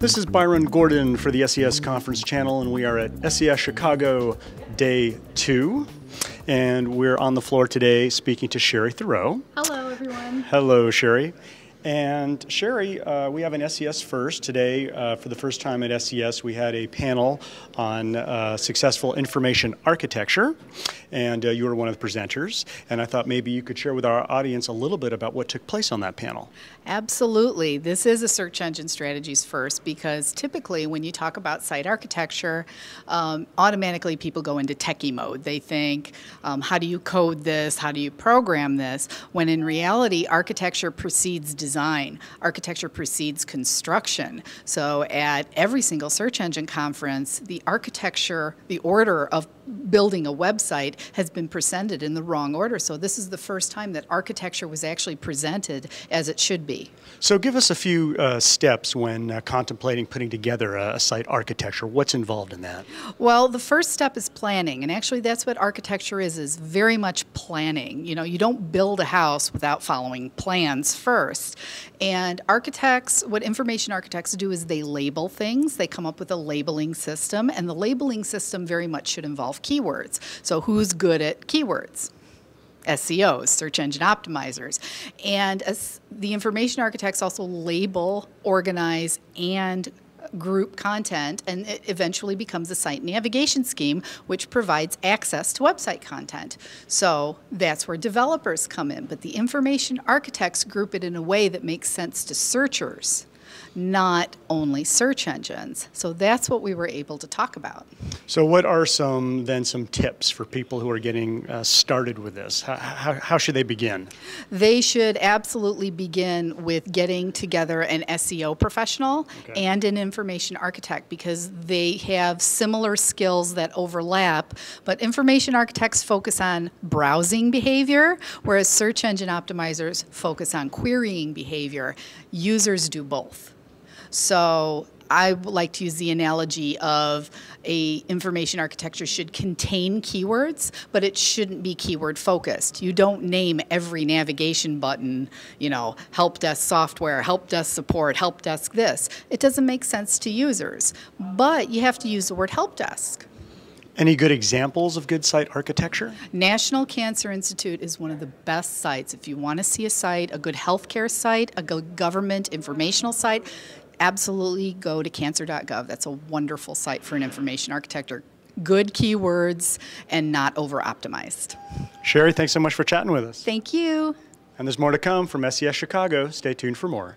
This is Byron Gordon for the SES Conference Channel, and we are at SES Chicago Day 2. And we're on the floor today speaking to Shari Thurow. Hello, everyone. Hello, Shari. And Shari, we have an SES First. Today, for the first time at SES, we had a panel on successful information architecture, and you were one of the presenters. And I thought maybe you could share with our audience a little bit about what took place on that panel. Absolutely. This is a search engine strategies first, because typically when you talk about site architecture, automatically people go into techie mode. They think, how do you code this? How do you program this? When in reality, architecture precedes design. Architecture precedes construction. So at every single search engine conference, the architecture, the order of building a website has been presented in the wrong order. So this is the first time that architecture was actually presented as it should be. So give us a few steps when contemplating putting together a site architecture. What's involved in that? Well, the first step is planning, and actually that's what architecture is very much planning. You know, you don't build a house without following plans first. And architects, what information architects do is they label things. They come up with a labeling system, and the labeling system very much should involve keywords. So who's good at keywords? SEOs, search engine optimizers. And as the information architects also label, organize, and group content, and it eventually becomes a site navigation scheme which provides access to website content. So that's where developers come in, but the information architects group it in a way that makes sense to searchers, not only search engines. So that's what we were able to talk about. So what are some tips for people who are getting started with this? How should they begin? They should absolutely begin with getting together an SEO professional and an information architect, because they have similar skills that overlap, but information architects focus on browsing behavior, whereas search engine optimizers focus on querying behavior. Users do both. So I like to use the analogy of a information architecture should contain keywords, but it shouldn't be keyword focused. You don't name every navigation button, you know, help desk software, help desk support, help desk this. It doesn't make sense to users, but you have to use the word help desk. Any good examples of good site architecture? National Cancer Institute is one of the best sites. If you want to see a site, a good healthcare site, a good government informational site, absolutely go to cancer.gov. That's a wonderful site for an information architecture. Good keywords and not over-optimized. Shari, thanks so much for chatting with us. Thank you. And there's more to come from SES Chicago. Stay tuned for more.